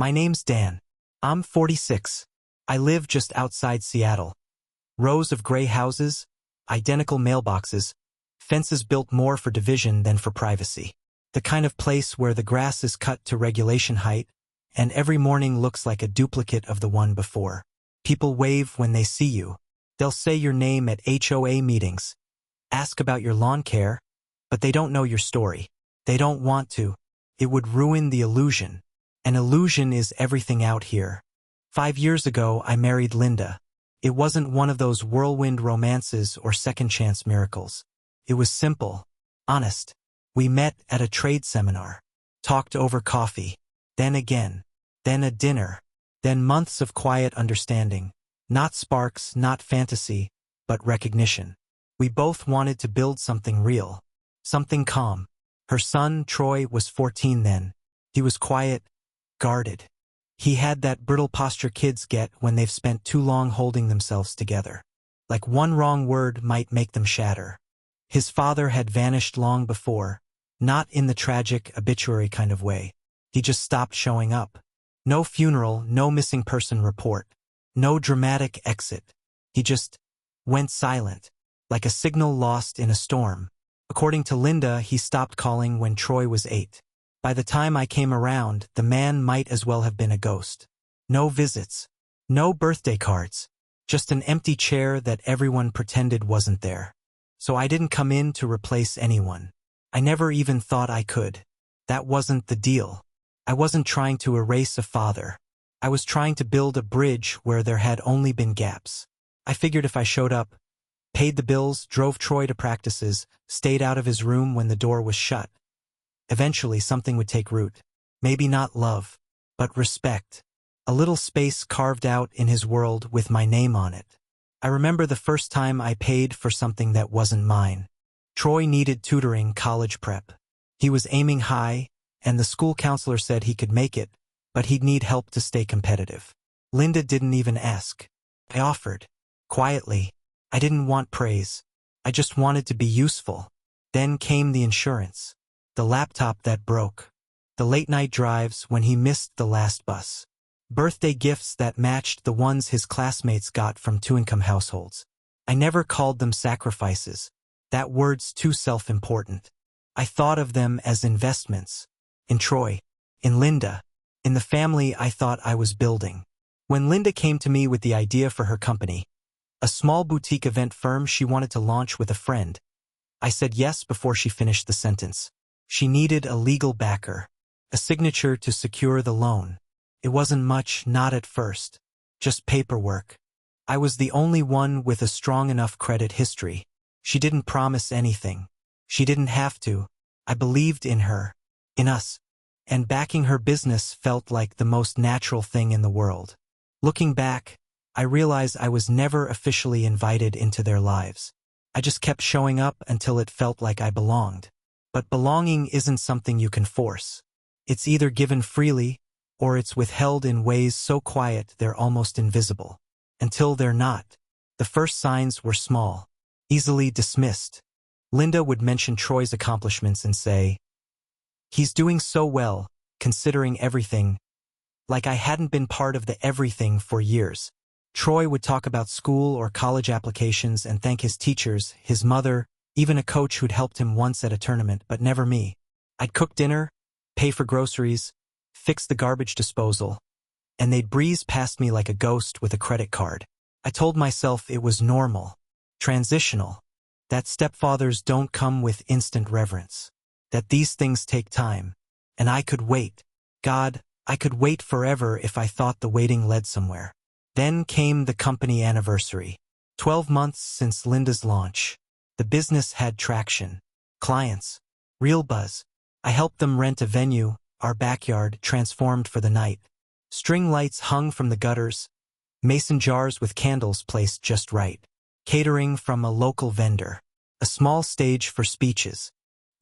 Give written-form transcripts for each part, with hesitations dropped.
My name's Dan. I'm 46. I live just outside Seattle. Rows of gray houses, identical mailboxes, fences built more for division than for privacy. The kind of place where the grass is cut to regulation height, and every morning looks like a duplicate of the one before. People wave when they see you. They'll say your name at HOA meetings, ask about your lawn care, but they don't know your story. They don't want to. It would ruin the illusion. An illusion is everything out here. 5 years ago, I married Linda. It wasn't one of those whirlwind romances or second-chance miracles. It was simple, honest. We met at a trade seminar, talked over coffee, then again, then a dinner, then months of quiet understanding. Not sparks, not fantasy, but recognition. We both wanted to build something real, something calm. Her son, Troy, was 14 then. He was quiet, guarded. He had that brittle posture kids get when they've spent too long holding themselves together. Like one wrong word might make them shatter. His father had vanished long before, not in the tragic obituary kind of way. He just stopped showing up. No funeral, no missing person report, no dramatic exit. He just went silent, like a signal lost in a storm. According to Linda, he stopped calling when Troy was 8. By the time I came around, the man might as well have been a ghost. No visits, no birthday cards, just an empty chair that everyone pretended wasn't there. So I didn't come in to replace anyone. I never even thought I could. That wasn't the deal. I wasn't trying to erase a father. I was trying to build a bridge where there had only been gaps. I figured if I showed up, paid the bills, drove Troy to practices, stayed out of his room when the door was shut, eventually something would take root. Maybe not love, but respect. A little space carved out in his world with my name on it. I remember the first time I paid for something that wasn't mine. Troy needed tutoring, college prep. He was aiming high, and the school counselor said he could make it, but he'd need help to stay competitive. Linda didn't even ask. I offered. Quietly. I didn't want praise. I just wanted to be useful. Then came the insurance. The laptop that broke. The late-night drives when he missed the last bus. Birthday gifts that matched the ones his classmates got from two-income households. I never called them sacrifices. That word's too self-important. I thought of them as investments. In Troy. In Linda. In the family I thought I was building. When Linda came to me with the idea for her company, a small boutique event firm she wanted to launch with a friend, I said yes before she finished the sentence. She needed a legal backer, a signature to secure the loan. It wasn't much, not at first. Just paperwork. I was the only one with a strong enough credit history. She didn't promise anything. She didn't have to. I believed in her. In us. And backing her business felt like the most natural thing in the world. Looking back, I realize I was never officially invited into their lives. I just kept showing up until it felt like I belonged. But belonging isn't something you can force. It's either given freely, or it's withheld in ways so quiet they're almost invisible. Until they're not. The first signs were small, easily dismissed. Linda would mention Troy's accomplishments and say, "He's doing so well, considering everything," like I hadn't been part of the everything for years. Troy would talk about school or college applications and thank his teachers, his mother, even a coach who'd helped him once at a tournament, but never me. I'd cook dinner, pay for groceries, fix the garbage disposal, and they'd breeze past me like a ghost with a credit card. I told myself it was normal, transitional, that stepfathers don't come with instant reverence, that these things take time, and I could wait. God, I could wait forever if I thought the waiting led somewhere. Then came the company anniversary. 12 months since Linda's launch. The business had traction. Clients. Real buzz. I helped them rent a venue, our backyard, transformed for the night. String lights hung from the gutters. Mason jars with candles placed just right. Catering from a local vendor. A small stage for speeches.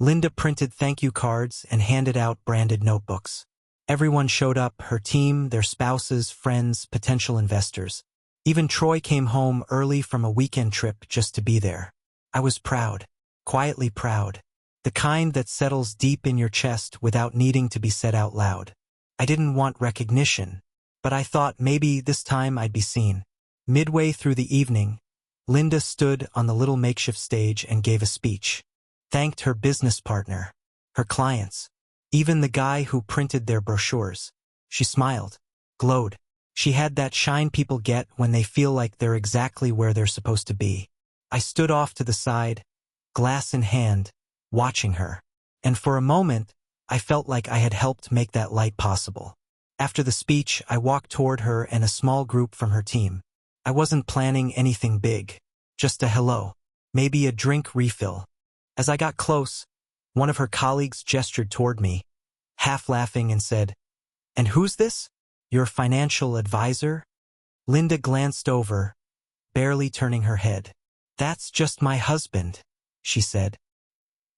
Linda printed thank you cards and handed out branded notebooks. Everyone showed up, her team, their spouses, friends, potential investors. Even Troy came home early from a weekend trip just to be there. I was proud. Quietly proud. The kind that settles deep in your chest without needing to be said out loud. I didn't want recognition, but I thought maybe this time I'd be seen. Midway through the evening, Linda stood on the little makeshift stage and gave a speech. Thanked her business partner, her clients, even the guy who printed their brochures. She smiled, glowed. She had that shine people get when they feel like they're exactly where they're supposed to be. I stood off to the side, glass in hand, watching her. And for a moment, I felt like I had helped make that light possible. After the speech, I walked toward her and a small group from her team. I wasn't planning anything big, just a hello, maybe a drink refill. As I got close, one of her colleagues gestured toward me, half laughing, and said, "And who's this? Your financial advisor?" Linda glanced over, barely turning her head. "That's just my husband," she said.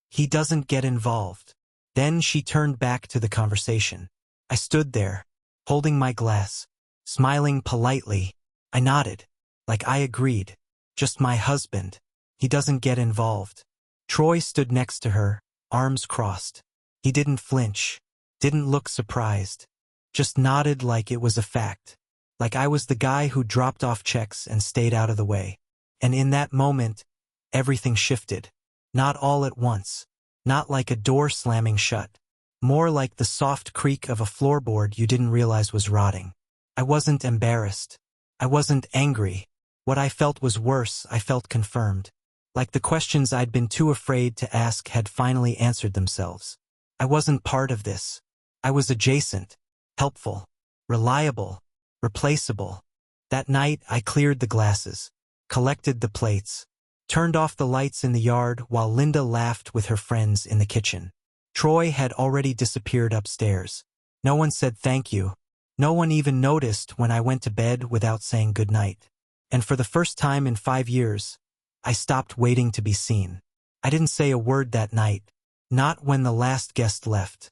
"He doesn't get involved." Then she turned back to the conversation. I stood there, holding my glass, smiling politely. I nodded, like I agreed. Just my husband. He doesn't get involved. Troy stood next to her, arms crossed. He didn't flinch, didn't look surprised, just nodded like it was a fact, like I was the guy who dropped off checks and stayed out of the way. And in that moment, everything shifted. Not all at once, not like a door slamming shut, more like the soft creak of a floorboard you didn't realize was rotting. I wasn't embarrassed. I wasn't angry. What I felt was worse. I felt confirmed. Like the questions I'd been too afraid to ask had finally answered themselves. I wasn't part of this. I was adjacent, helpful, reliable, replaceable. That night, I cleared the glasses, collected the plates, turned off the lights in the yard while Linda laughed with her friends in the kitchen. Troy had already disappeared upstairs. No one said thank you. No one even noticed when I went to bed without saying goodnight. And for the first time in 5 years, I stopped waiting to be seen. I didn't say a word that night. Not when the last guest left.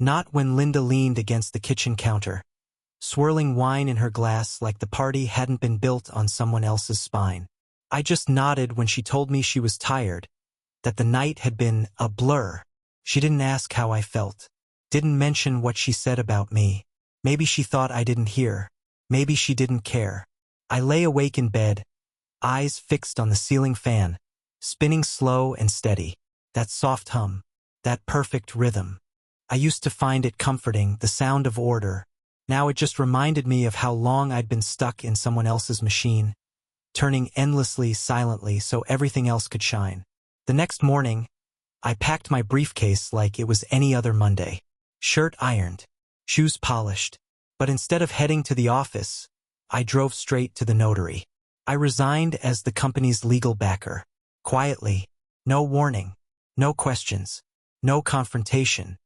Not when Linda leaned against the kitchen counter, swirling wine in her glass like the party hadn't been built on someone else's spine. I just nodded when she told me she was tired, that the night had been a blur. She didn't ask how I felt, didn't mention what she said about me. Maybe she thought I didn't hear. Maybe she didn't care. I lay awake in bed, eyes fixed on the ceiling fan, spinning slow and steady. That soft hum, that perfect rhythm. I used to find it comforting, the sound of order. Now it just reminded me of how long I'd been stuck in someone else's machine, turning endlessly, silently, so everything else could shine. The next morning, I packed my briefcase like it was any other Monday. Shirt ironed, shoes polished. But instead of heading to the office, I drove straight to the notary. I resigned as the company's legal backer. Quietly, no warning, no questions, no confrontation.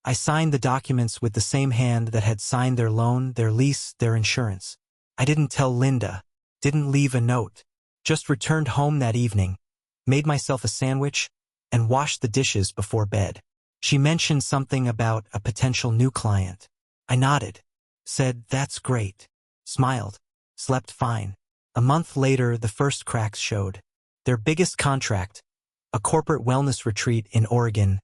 I signed the documents with the same hand that had signed their loan, their lease, their insurance. I didn't tell Linda, didn't leave a note, just returned home that evening, made myself a sandwich, and washed the dishes before bed. She mentioned something about a potential new client. I nodded, said, "That's great," smiled, slept fine. A month later, the first cracks showed. Their biggest contract, a corporate wellness retreat in Oregon,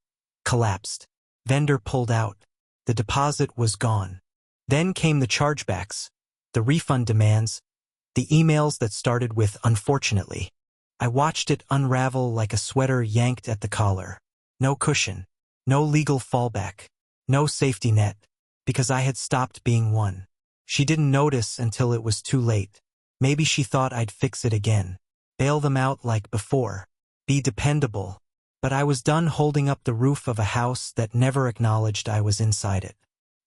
collapsed. Vendor pulled out. The deposit was gone. Then came the chargebacks, the refund demands, the emails that started with "unfortunately." I watched it unravel like a sweater yanked at the collar. No cushion, no legal fallback, no safety net, because I had stopped being one. She didn't notice until it was too late. Maybe she thought I'd fix it again, bail them out like before, be dependable. But I was done holding up the roof of a house that never acknowledged I was inside it.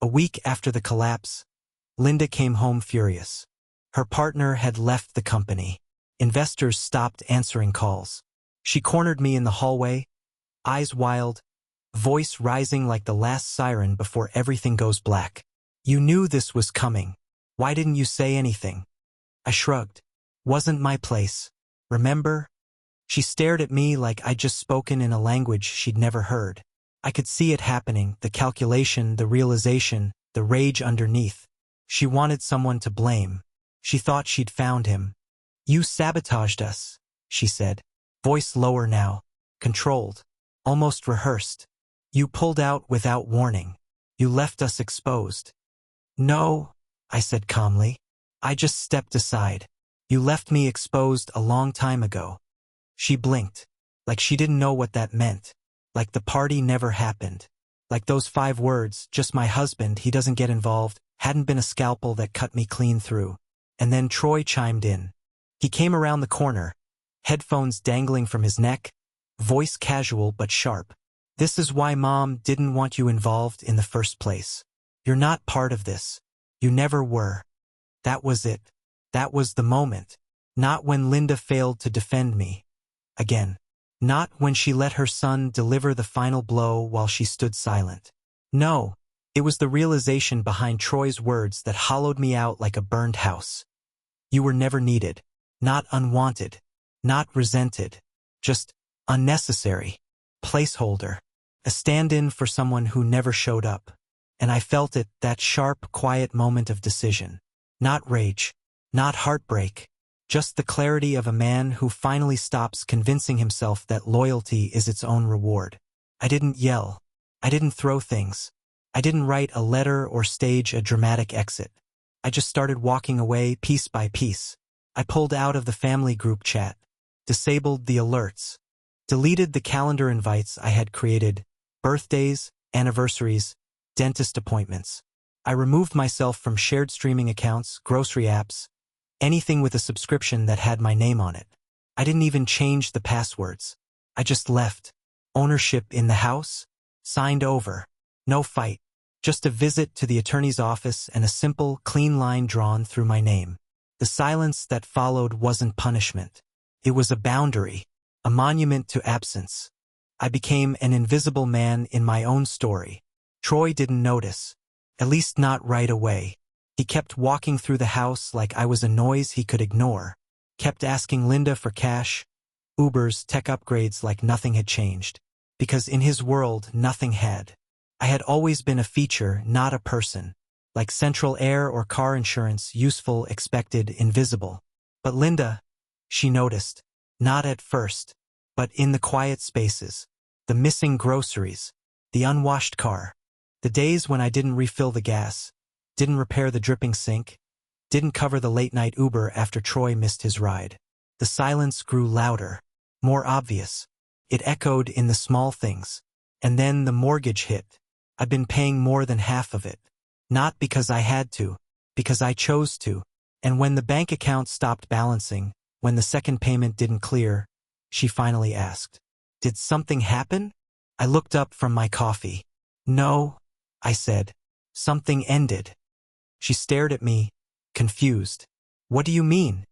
A week after the collapse, Linda came home furious. Her partner had left the company. Investors stopped answering calls. She cornered me in the hallway, eyes wild, voice rising like the last siren before everything goes black. "You knew this was coming. Why didn't you say anything?" I shrugged. "Wasn't my place. Remember?" She stared at me like I'd just spoken in a language she'd never heard. I could see it happening, the calculation, the realization, the rage underneath. She wanted someone to blame. She thought she'd found him. "You sabotaged us," she said, voice lower now, controlled, almost rehearsed. "You pulled out without warning. You left us exposed. No, I said calmly. I just stepped aside. You left me exposed a long time ago. She blinked, like she didn't know what that meant, like the party never happened, like those 5 words, just my husband, he doesn't get involved, hadn't been a scalpel that cut me clean through. And then Troy chimed in. He came around the corner, headphones dangling from his neck, voice casual but sharp. This is why Mom didn't want you involved in the first place. You're not part of this. You never were. That was it. That was the moment. Not when Linda failed to defend me. Again. Not when she let her son deliver the final blow while she stood silent. No, it was the realization behind Troy's words that hollowed me out like a burned house. You were never needed. Not unwanted. Not resented. Just unnecessary. Placeholder. A stand-in for someone who never showed up. And I felt it, that sharp, quiet moment of decision. Not rage. Not heartbreak. Just the clarity of a man who finally stops convincing himself that loyalty is its own reward. I didn't yell. I didn't throw things. I didn't write a letter or stage a dramatic exit. I just started walking away piece by piece. I pulled out of the family group chat, disabled the alerts, deleted the calendar invites I had created, birthdays, anniversaries, dentist appointments. I removed myself from shared streaming accounts, grocery apps, anything with a subscription that had my name on it. I didn't even change the passwords. I just left. Ownership in the house? Signed over. No fight. Just a visit to the attorney's office and a simple, clean line drawn through my name. The silence that followed wasn't punishment. It was a boundary, a monument to absence. I became an invisible man in my own story. Troy didn't notice. At least not right away. He kept walking through the house like I was a noise he could ignore. Kept asking Linda for cash, Ubers, tech upgrades like nothing had changed. Because in his world, nothing had. I had always been a feature, not a person. Like central air or car insurance, useful, expected, invisible. But Linda, she noticed. Not at first, but in the quiet spaces. The missing groceries. The unwashed car. The days when I didn't refill the gas. Didn't repair the dripping sink. Didn't cover the late-night Uber after Troy missed his ride. The silence grew louder. More obvious. It echoed in the small things. And then the mortgage hit. I'd been paying more than half of it. Not because I had to, because I chose to. And when the bank account stopped balancing, when the second payment didn't clear, she finally asked, "Did something happen?" I looked up from my coffee. "No," I said. "Something ended." She stared at me, confused. "What do you mean?"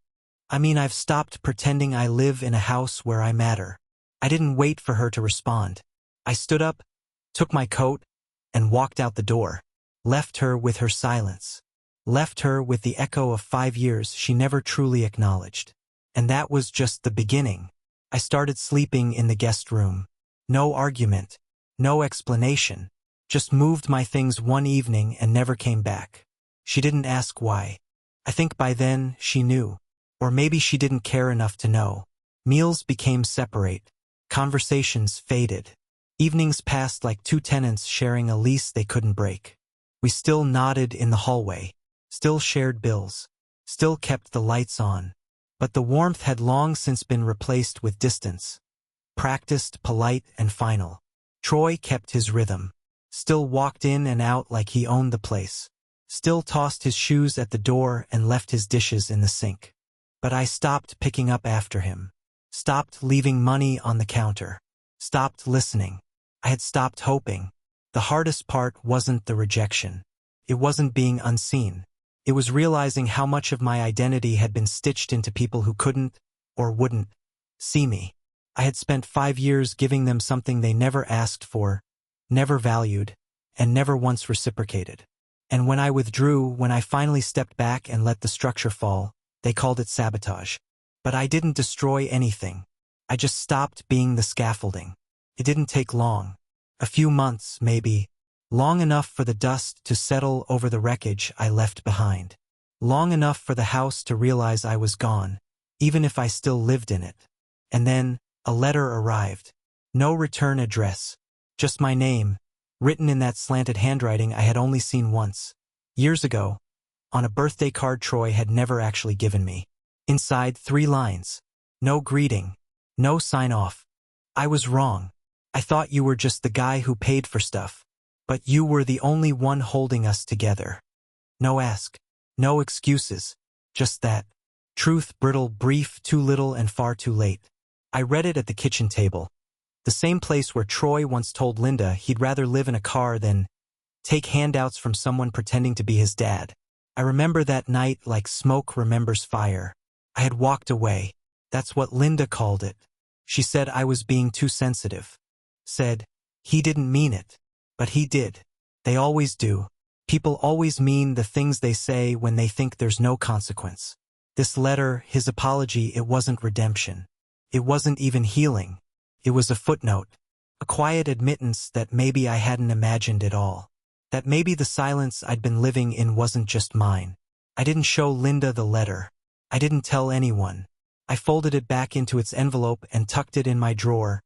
"I mean I've stopped pretending I live in a house where I matter." I didn't wait for her to respond. I stood up, took my coat, and walked out the door. Left her with her silence. Left her with the echo of 5 years she never truly acknowledged. And that was just the beginning. I started sleeping in the guest room. No argument. No explanation. Just moved my things one evening and never came back. She didn't ask why. I think by then she knew. Or maybe she didn't care enough to know. Meals became separate. Conversations faded. Evenings passed like 2 tenants sharing a lease they couldn't break. We still nodded in the hallway. Still shared bills. Still kept the lights on. But the warmth had long since been replaced with distance. Practiced, polite, and final. Troy kept his rhythm. Still walked in and out like he owned the place. Still tossed his shoes at the door and left his dishes in the sink. But I stopped picking up after him. Stopped leaving money on the counter. Stopped listening. I had stopped hoping. The hardest part wasn't the rejection. It wasn't being unseen. It was realizing how much of my identity had been stitched into people who couldn't, or wouldn't, see me. I had spent 5 years giving them something they never asked for, never valued, and never once reciprocated. And when I withdrew, when I finally stepped back and let the structure fall, they called it sabotage. But I didn't destroy anything. I just stopped being the scaffolding. It didn't take long. A few months, maybe. Long enough for the dust to settle over the wreckage I left behind. Long enough for the house to realize I was gone, even if I still lived in it. And then, a letter arrived. No return address. Just my name, written in that slanted handwriting I had only seen once. Years ago, on a birthday card Troy had never actually given me. Inside, 3 lines. No greeting. No sign-off. I was wrong. I thought you were just the guy who paid for stuff. But you were the only one holding us together. No ask. No excuses. Just that. Truth, brittle, brief, too little and far too late. I read it at the kitchen table. The same place where Troy once told Linda he'd rather live in a car than take handouts from someone pretending to be his dad. I remember that night like smoke remembers fire. I had walked away. That's what Linda called it. She said I was being too sensitive. Said, he didn't mean it. But he did. They always do. People always mean the things they say when they think there's no consequence. This letter, his apology, it wasn't redemption. It wasn't even healing. It was a footnote. A quiet admittance that maybe I hadn't imagined it all. That maybe the silence I'd been living in wasn't just mine. I didn't show Linda the letter. I didn't tell anyone. I folded it back into its envelope and tucked it in my drawer,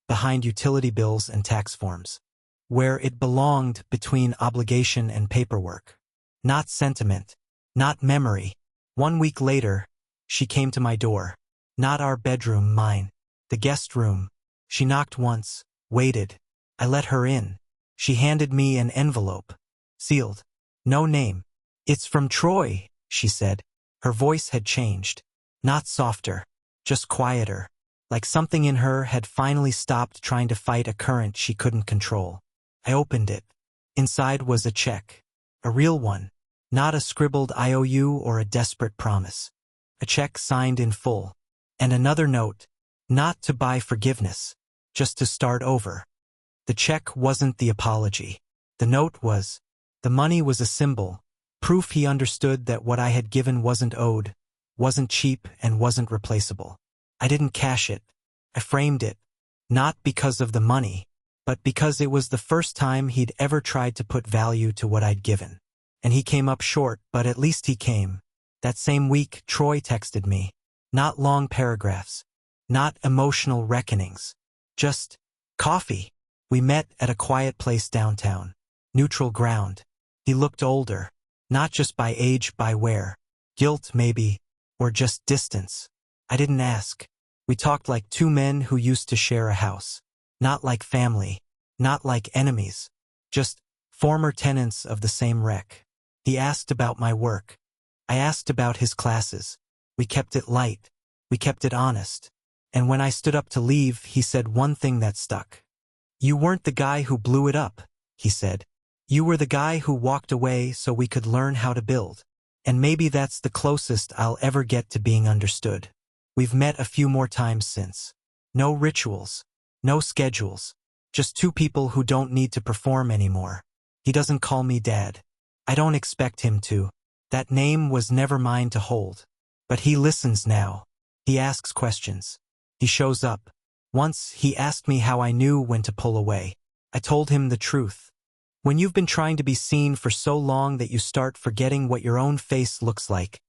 behind utility bills and tax forms, where it belonged between obligation and paperwork. Not sentiment. Not memory. 1 week later, she came to my door. Not our bedroom, mine. The guest room. She knocked once, waited. I let her in. She handed me an envelope. Sealed. No name. It's from Troy, she said. Her voice had changed. Not softer. Just quieter. Like something in her had finally stopped trying to fight a current she couldn't control. I opened it. Inside was a check. A real one. Not a scribbled IOU or a desperate promise. A check signed in full. And another note. Not to buy forgiveness. Just to start over. The check wasn't the apology. The note was. The money was a symbol. Proof he understood that what I had given wasn't owed, wasn't cheap, and wasn't replaceable. I didn't cash it. I framed it. Not because of the money, but because it was the first time he'd ever tried to put value to what I'd given. And he came up short, but at least he came. That same week, Troy texted me. Not long paragraphs. Not emotional reckonings. Just coffee. We met at a quiet place downtown. Neutral ground. He looked older. Not just by age, by where. Guilt, maybe. Or just distance. I didn't ask. We talked like 2 men who used to share a house. Not like family. Not like enemies. Just former tenants of the same wreck. He asked about my work. I asked about his classes. We kept it light. We kept it honest. And when I stood up to leave, he said one thing that stuck. You weren't the guy who blew it up, he said. You were the guy who walked away so we could learn how to build. And maybe that's the closest I'll ever get to being understood. We've met a few more times since. No rituals. No schedules. Just 2 people who don't need to perform anymore. He doesn't call me Dad. I don't expect him to. That name was never mine to hold. But he listens now. He asks questions. He shows up. Once, he asked me how I knew when to pull away. I told him the truth. When you've been trying to be seen for so long that you start forgetting what your own face looks like,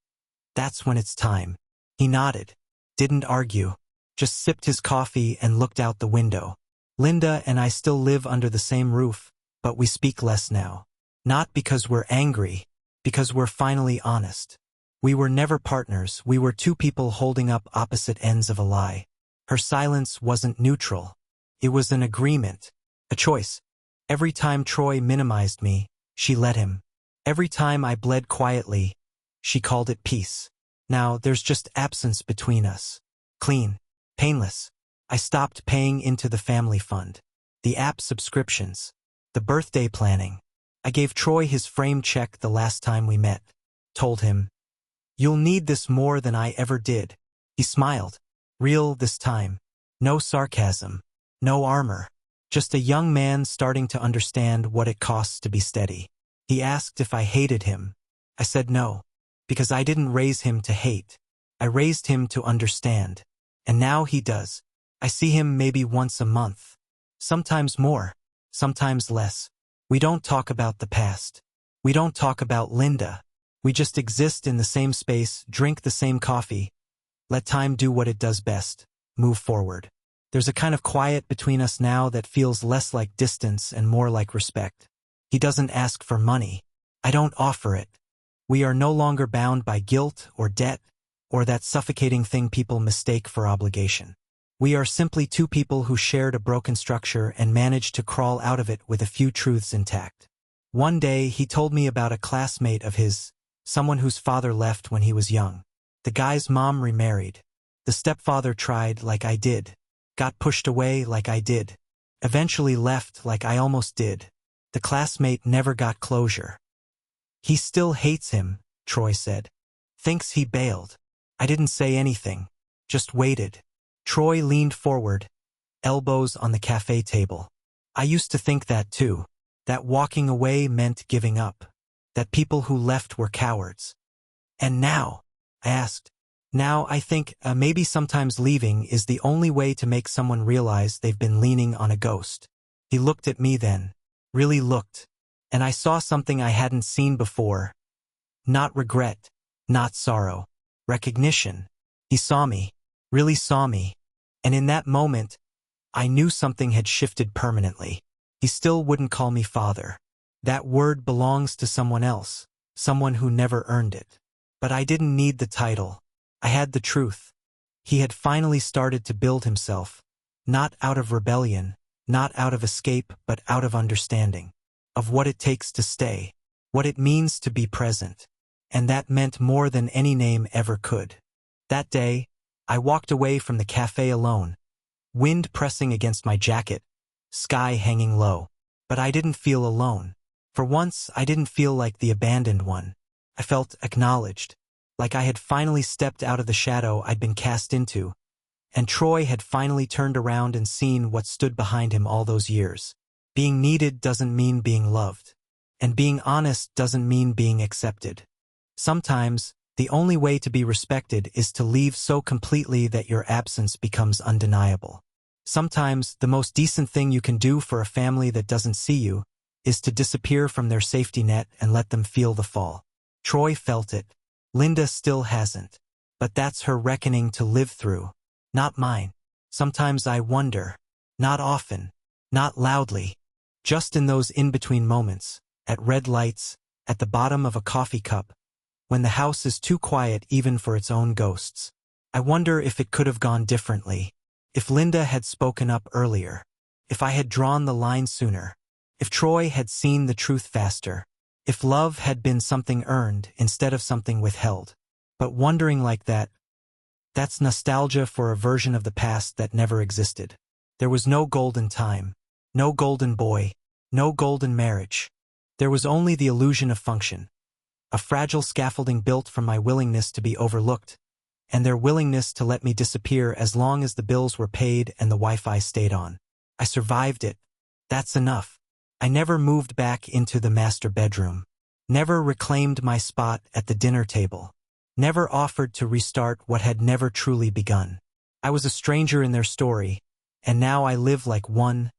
that's when it's time. He nodded. Didn't argue. Just sipped his coffee and looked out the window. Linda and I still live under the same roof, but we speak less now. Not because we're angry, because we're finally honest. We were never partners, we were 2 people holding up opposite ends of a lie. Her silence wasn't neutral. It was an agreement, a choice. Every time Troy minimized me, she let him. Every time I bled quietly, she called it peace. Now there's just absence between us. Clean, painless. I stopped paying into the family fund. The app subscriptions. The birthday planning. I gave Troy his framed check the last time we met. Told him, you'll need this more than I ever did. He smiled. Real this time. No sarcasm. No armor. Just a young man starting to understand what it costs to be steady. He asked if I hated him. I said no. Because I didn't raise him to hate. I raised him to understand. And now he does. I see him maybe once a month. Sometimes more. Sometimes less. We don't talk about the past. We don't talk about Linda. We just exist in the same space, drink the same coffee. Let time do what it does best. Move forward. There's a kind of quiet between us now that feels less like distance and more like respect. He doesn't ask for money. I don't offer it. We are no longer bound by guilt or debt or that suffocating thing people mistake for obligation. We are simply two people who shared a broken structure and managed to crawl out of it with a few truths intact. One day, he told me about a classmate of his, someone whose father left when he was young. The guy's mom remarried. The stepfather tried like I did. Got pushed away like I did. Eventually left like I almost did. The classmate never got closure. He still hates him, Troy said. Thinks he bailed. I didn't say anything. Just waited. Troy leaned forward, elbows on the cafe table. I used to think that too. That walking away meant giving up. That people who left were cowards. And now? I asked. Now I think maybe sometimes leaving is the only way to make someone realize they've been leaning on a ghost. He looked at me then. Really looked. And I saw something I hadn't seen before. Not regret. Not sorrow. Recognition. He saw me. Really saw me. And in that moment, I knew something had shifted permanently. He still wouldn't call me father. That word belongs to someone else. Someone who never earned it. But I didn't need the title. I had the truth. He had finally started to build himself. Not out of rebellion. Not out of escape, but out of understanding. Of what it takes to stay. What it means to be present. And that meant more than any name ever could. That day, I walked away from the cafe alone. Wind pressing against my jacket. Sky hanging low. But I didn't feel alone. For once, I didn't feel like the abandoned one. I felt acknowledged. Like I had finally stepped out of the shadow I'd been cast into. And Troy had finally turned around and seen what stood behind him all those years. Being needed doesn't mean being loved. And being honest doesn't mean being accepted. Sometimes, the only way to be respected is to leave so completely that your absence becomes undeniable. Sometimes, the most decent thing you can do for a family that doesn't see you is to disappear from their safety net and let them feel the fall. Troy felt it. Linda still hasn't. But that's her reckoning to live through. Not mine. Sometimes I wonder. Not often. Not loudly. Just in those in-between moments. At red lights. At the bottom of a coffee cup. When the house is too quiet even for its own ghosts. I wonder if it could have gone differently. If Linda had spoken up earlier. If I had drawn the line sooner. If Troy had seen the truth faster. If love had been something earned instead of something withheld. But wondering like that, that's nostalgia for a version of the past that never existed. There was no golden time. No golden boy. No golden marriage. There was only the illusion of function. A fragile scaffolding built from my willingness to be overlooked, and their willingness to let me disappear as long as the bills were paid and the Wi-Fi stayed on. I survived it. That's enough. I never moved back into the master bedroom. Never reclaimed my spot at the dinner table. Never offered to restart what had never truly begun. I was a stranger in their story, and now I live like one,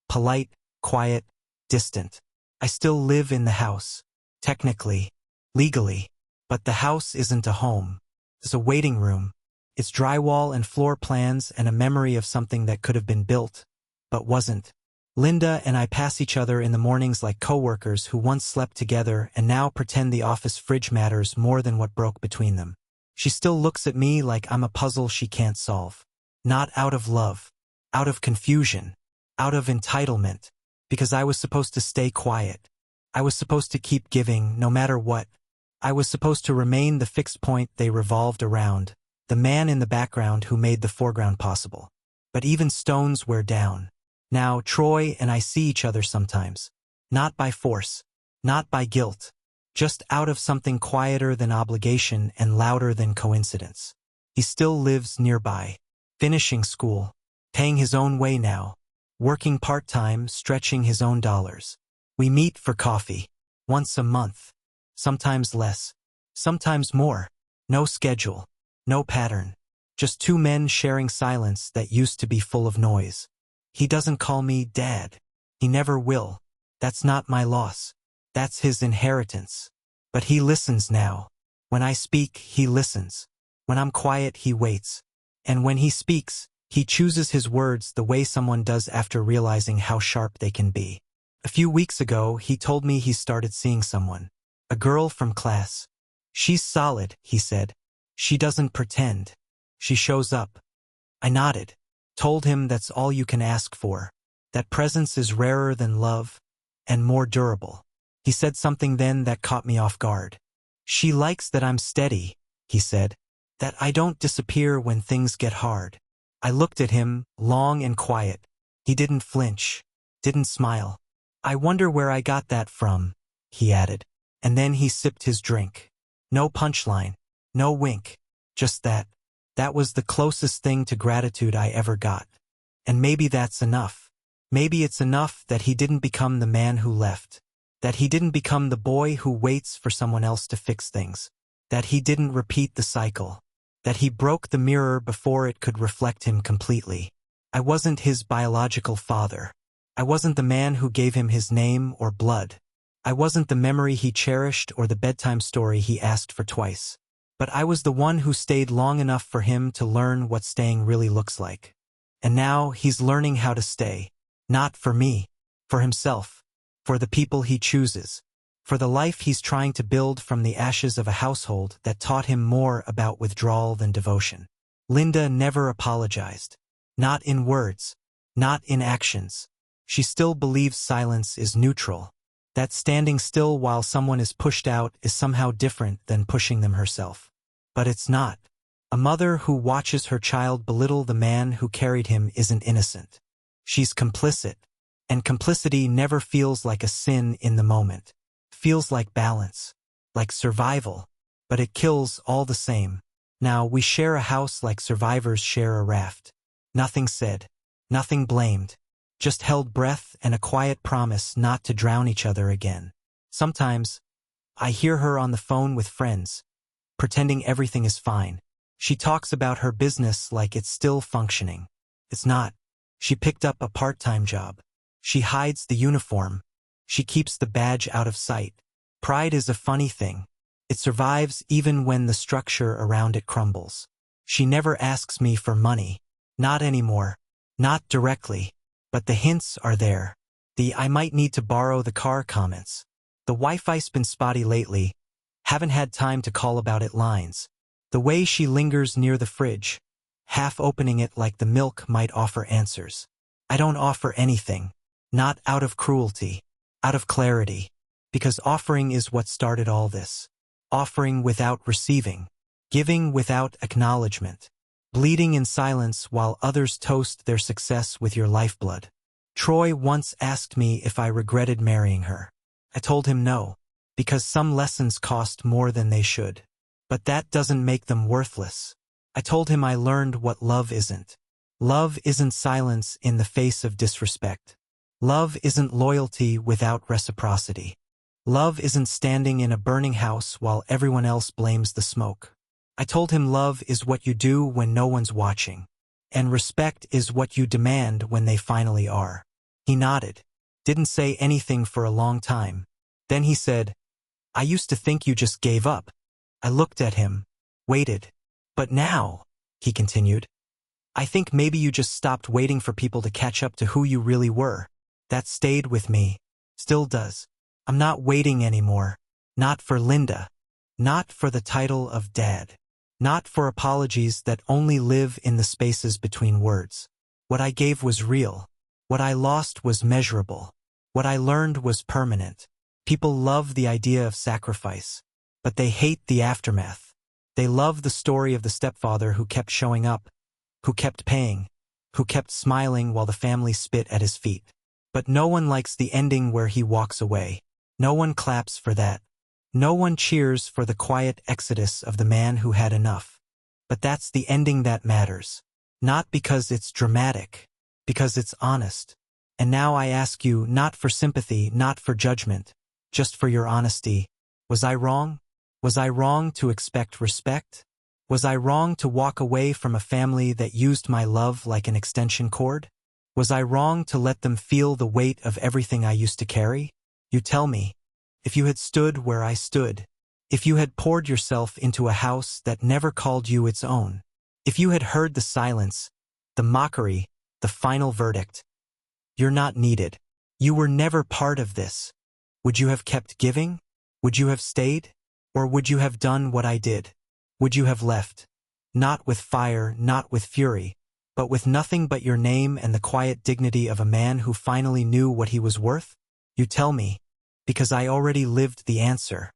polite, quiet, distant. I still live in the house, technically, legally, but the house isn't a home. It's a waiting room. It's drywall and floor plans and a memory of something that could have been built, but wasn't. Linda and I pass each other in the mornings like coworkers who once slept together and now pretend the office fridge matters more than what broke between them. She still looks at me like I'm a puzzle she can't solve. Not out of love. Out of confusion. Out of entitlement. Because I was supposed to stay quiet. I was supposed to keep giving, no matter what. I was supposed to remain the fixed point they revolved around, the man in the background who made the foreground possible. But even stones wear down. Now, Troy and I see each other sometimes. Not by force. Not by guilt. Just out of something quieter than obligation and louder than coincidence. He still lives nearby. Finishing school. Paying his own way now. Working part-time, stretching his own dollars. We meet for coffee. Once a month. Sometimes less. Sometimes more. No schedule. No pattern. Just two men sharing silence that used to be full of noise. He doesn't call me Dad. He never will. That's not my loss. That's his inheritance. But he listens now. When I speak, he listens. When I'm quiet, he waits. And when he speaks, he chooses his words the way someone does after realizing how sharp they can be. A few weeks ago, he told me he started seeing someone. A girl from class. She's solid, he said. She doesn't pretend. She shows up. I nodded. Told him that's all you can ask for. That presence is rarer than love, and more durable. He said something then that caught me off guard. She likes that I'm steady, he said. That I don't disappear when things get hard. I looked at him, long and quiet. He didn't flinch. Didn't smile. I wonder where I got that from, he added. And then he sipped his drink. No punchline. No wink. Just that. That was the closest thing to gratitude I ever got. And maybe that's enough. Maybe it's enough that he didn't become the man who left. That he didn't become the boy who waits for someone else to fix things. That he didn't repeat the cycle. That he broke the mirror before it could reflect him completely. I wasn't his biological father. I wasn't the man who gave him his name or blood. I wasn't the memory he cherished or the bedtime story he asked for twice. But I was the one who stayed long enough for him to learn what staying really looks like. And now he's learning how to stay. Not for me. For himself. For the people he chooses. For the life he's trying to build from the ashes of a household that taught him more about withdrawal than devotion. Linda never apologized. Not in words. Not in actions. She still believes silence is neutral. That standing still while someone is pushed out is somehow different than pushing them herself. But it's not. A mother who watches her child belittle the man who carried him isn't innocent. She's complicit. And complicity never feels like a sin in the moment. Feels like balance. Like survival. But it kills all the same. Now we share a house like survivors share a raft. Nothing said. Nothing blamed. Just held breath and a quiet promise not to drown each other again. Sometimes, I hear her on the phone with friends, pretending everything is fine. She talks about her business like it's still functioning. It's not. She picked up a part-time job. She hides the uniform. She keeps the badge out of sight. Pride is a funny thing. It survives even when the structure around it crumbles. She never asks me for money. Not anymore. Not directly. But the hints are there. The I might need to borrow the car comments. The Wi-Fi's been spotty lately. Haven't had time to call about it lines. The way she lingers near the fridge, half opening it like the milk might offer answers. I don't offer anything. Not out of cruelty. Out of clarity. Because offering is what started all this. Offering without receiving. Giving without acknowledgement. Bleeding in silence while others toast their success with your lifeblood. Troy once asked me if I regretted marrying her. I told him no, because some lessons cost more than they should. But that doesn't make them worthless. I told him I learned what love isn't. Love isn't silence in the face of disrespect. Love isn't loyalty without reciprocity. Love isn't standing in a burning house while everyone else blames the smoke. I told him love is what you do when no one's watching, and respect is what you demand when they finally are. He nodded, didn't say anything for a long time. Then he said, I used to think you just gave up. I looked at him, waited. But now, he continued, I think maybe you just stopped waiting for people to catch up to who you really were. That stayed with me, still does. I'm not waiting anymore. Not for Linda. Not for the title of dad. Not for apologies that only live in the spaces between words. What I gave was real. What I lost was measurable. What I learned was permanent. People love the idea of sacrifice, but they hate the aftermath. They love the story of the stepfather who kept showing up, who kept paying, who kept smiling while the family spit at his feet. But no one likes the ending where he walks away. No one claps for that. No one cheers for the quiet exodus of the man who had enough. But that's the ending that matters. Not because it's dramatic, because it's honest. And now I ask you, not for sympathy, not for judgment, just for your honesty. Was I wrong? Was I wrong to expect respect? Was I wrong to walk away from a family that used my love like an extension cord? Was I wrong to let them feel the weight of everything I used to carry? You tell me. If you had stood where I stood, if you had poured yourself into a house that never called you its own, if you had heard the silence, the mockery, the final verdict, you're not needed. You were never part of this. Would you have kept giving? Would you have stayed? Or would you have done what I did? Would you have left? Not with fire, not with fury, but with nothing but your name and the quiet dignity of a man who finally knew what he was worth? You tell me, because I already lived the answer.